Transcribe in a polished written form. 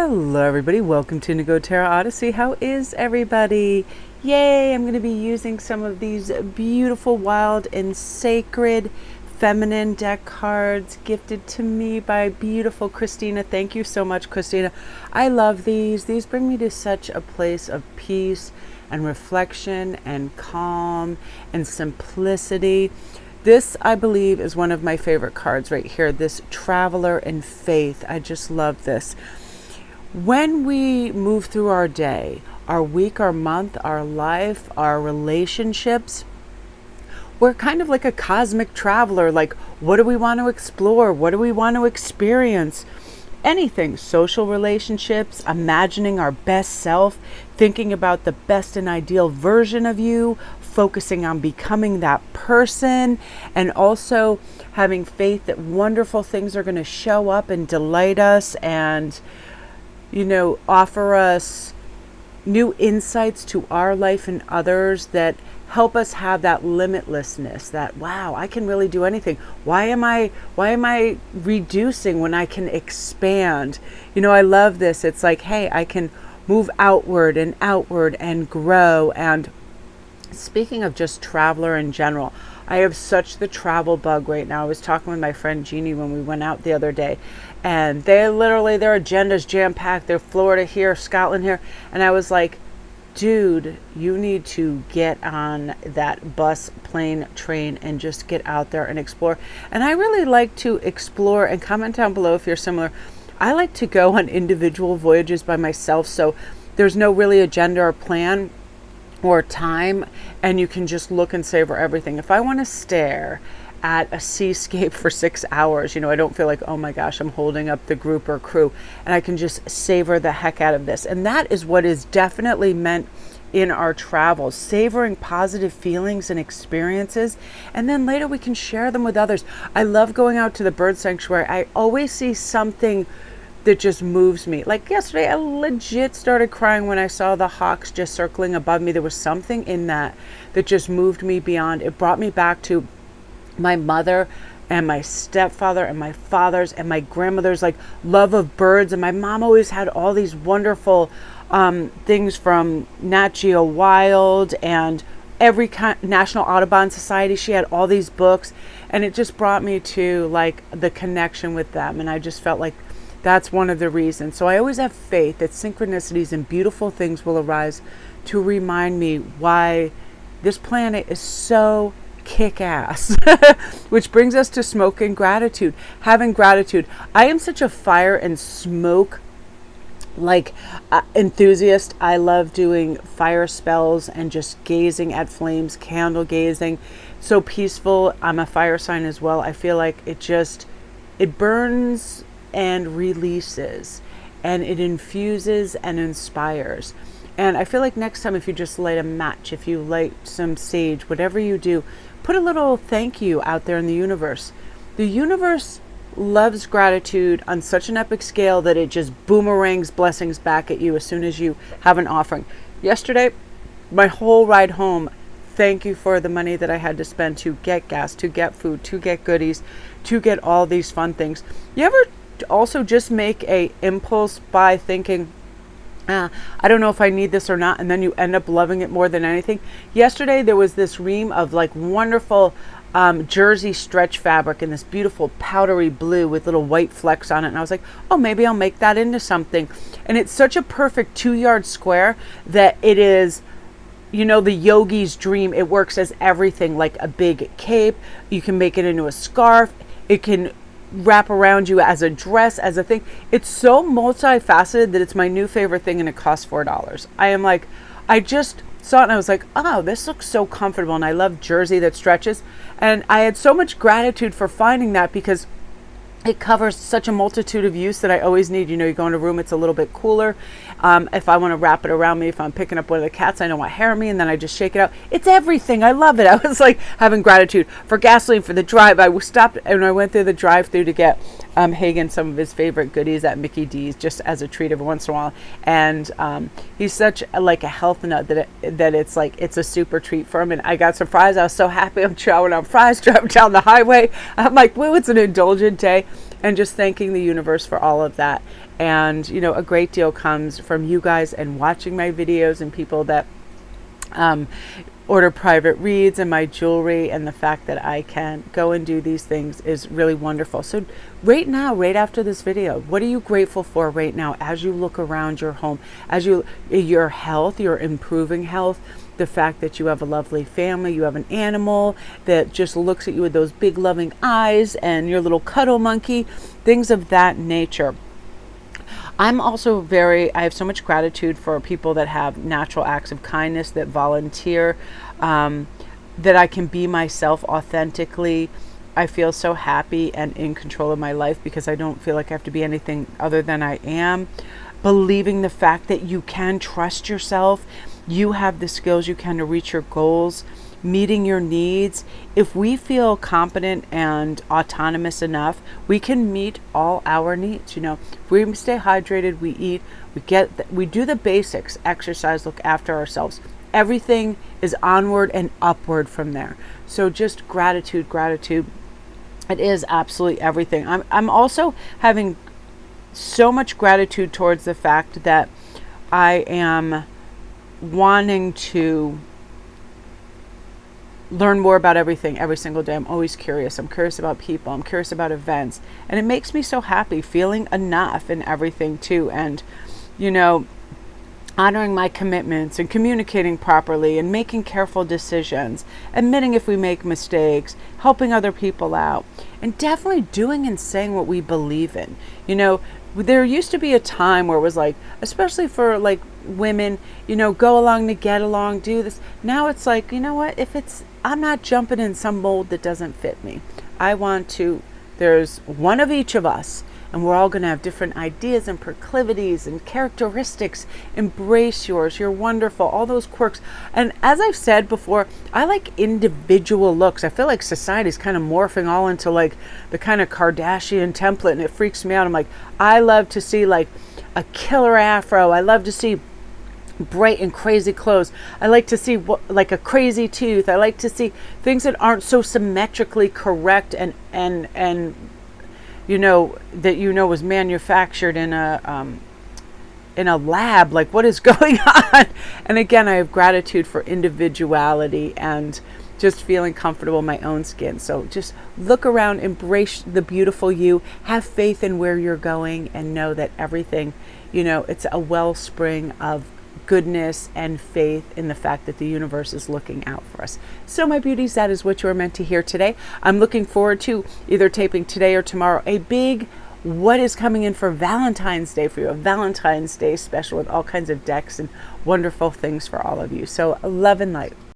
Hello everybody, welcome to Indigo Tarot Odyssey. How is everybody? Yay, I'm going to be using some of these beautiful, wild, and sacred feminine deck cards gifted to me by beautiful Christina. Thank you so much, Christina. I love these. These bring me to such a place of peace and reflection and calm and simplicity. This, I believe, is one of my favorite cards right here, this Traveler in Faith. I just love this. When we move through our day, our week, our month, our life, our relationships, we're kind of like a cosmic traveler. Like, what do we want to explore? What do we want to experience? Anything, social relationships, imagining our best self, thinking about the best and ideal version of you, focusing on becoming that person, and also having faith that wonderful things are going to show up and delight us and offer us new insights to our life and others that help us have that limitlessness, that, wow, I can really do anything. Why am I reducing when I can expand? I love this. It's like, hey, I can move outward and grow. And speaking of just traveler in general, I have such the travel bug right now. I was talking with my friend Jeannie when we went out the other day, and their agenda's jam-packed. They're Florida here, Scotland here. And I was like, dude, you need to get on that bus, plane, train, and just get out there and explore. And I really like to explore, and comment down below if you're similar. I like to go on individual voyages by myself, so there's no really agenda or plan or time, and you can just look and savor everything. If I want to stare at a seascape for 6 hours, I don't feel like, oh my gosh, I'm holding up the group or crew, and I can just savor the heck out of this. And that is what is definitely meant in our travels, savoring positive feelings and experiences, and then later we can share them with others. I love going out to the bird sanctuary. I always see something that just moves me. Like yesterday, I legit started crying when I saw the hawks just circling above me. There was something in that just moved me beyond. It brought me back to my mother and my stepfather and my father's and my grandmother's like love of birds. And my mom always had all these wonderful things from Nat Geo Wild and every National Audubon Society. She had all these books, and it just brought me to like the connection with them. And I just felt like that's one of the reasons. So I always have faith that synchronicities and beautiful things will arise to remind me why this planet is so kick-ass. Which brings us to smoke and gratitude. Having gratitude. I am such a fire and smoke enthusiast. I love doing fire spells and just gazing at flames, candle gazing. So peaceful. I'm a fire sign as well. I feel like it burns and releases, and it infuses and inspires. And I feel like next time, if you just light a match, if you light some sage, whatever you do, put a little thank you out there in the universe. The universe loves gratitude on such an epic scale that it just boomerangs blessings back at you as soon as you have an offering. Yesterday, my whole ride home, thank you for the money that I had to spend to get gas, to get food, to get goodies, to get all these fun things. You ever also just make a impulse buy thinking, I don't know if I need this or not, and then you end up loving it more than anything? Yesterday there was this ream of like wonderful jersey stretch fabric in this beautiful powdery blue with little white flecks on it, and I was like, oh, maybe I'll make that into something. And it's such a perfect 2-yard square that it is the yogi's dream. It works as everything, like a big cape. You can make it into a scarf. It can wrap around you as a dress, as a thing. It's so multifaceted that it's my new favorite thing, and it costs $4. I just saw it and I was like, oh, this looks so comfortable, and I love jersey that stretches. And I had so much gratitude for finding that, because it covers such a multitude of use that I always need. You go in a room, it's a little bit cooler. If I want to wrap it around me, if I'm picking up one of the cats, I know what hair me, and then I just shake it out. It's everything. I love it. I was like having gratitude for gasoline, for the drive. I stopped and I went through the drive-through to get Hagen some of his favorite goodies at Mickey D's, just as a treat every once in a while. And he's such a health nut that it's like it's a super treat for him. And I got some fries. I was so happy. I'm chowing on fries, driving down the highway. I'm like, whoa, it's an indulgent day. and just thanking the universe for all of that. And, you know, a great deal comes from you guys and watching my videos and people that order private reads and my jewelry, and the fact that I can go and do these things is really wonderful. So right now, right after this video, what are you grateful for right now as you look around your home, as your health, your improving health, the fact that you have a lovely family, you have an animal that just looks at you with those big loving eyes, and your little cuddle monkey, things of that nature. I'm also I have so much gratitude for people that have natural acts of kindness, that volunteer, that I can be myself authentically. I feel so happy and in control of my life because I don't feel like I have to be anything other than I am. Believing the fact that you can trust yourself, you have the skills you can to reach your goals, meeting your needs. If we feel competent and autonomous enough, we can meet all our needs. You know, if we stay hydrated, we eat, we do the basics, exercise, look after ourselves. Everything is onward and upward from there. So just gratitude. It is absolutely everything. I'm also having so much gratitude towards the fact that I am wanting to learn more about everything every single day. I'm always curious. I'm curious about people. I'm curious about events. And it makes me so happy feeling enough in everything too. And, you know, honoring my commitments and communicating properly and making careful decisions, admitting if we make mistakes, helping other people out, and definitely doing and saying what we believe in. You know, there used to be a time where it was like, especially for like women, you know, go along to get along, do this. Now it's like, you know what, I'm not jumping in some mold that doesn't fit me. There's one of each of us, and we're all going to have different ideas and proclivities and characteristics. Embrace yours. You're wonderful. All those quirks. And as I've said before, I like individual looks. I feel like society's kind of morphing all into like the kind of Kardashian template, and it freaks me out. I'm like, I love to see like a killer afro. I love to see bright and crazy clothes. I like to see like a crazy tooth. I like to see things that aren't so symmetrically correct and you know, that was manufactured in a lab. Like, what is going on? And again, I have gratitude for individuality and just feeling comfortable in my own skin. So just look around, embrace the beautiful you, have faith in where you're going, and know that everything, you know, it's a wellspring of goodness and faith in the fact that the universe is looking out for us. So my beauties, that is what you are meant to hear today. I'm looking forward to either taping today or tomorrow a big what is coming in for Valentine's Day for you, a Valentine's Day special with all kinds of decks and wonderful things for all of you. So love and light.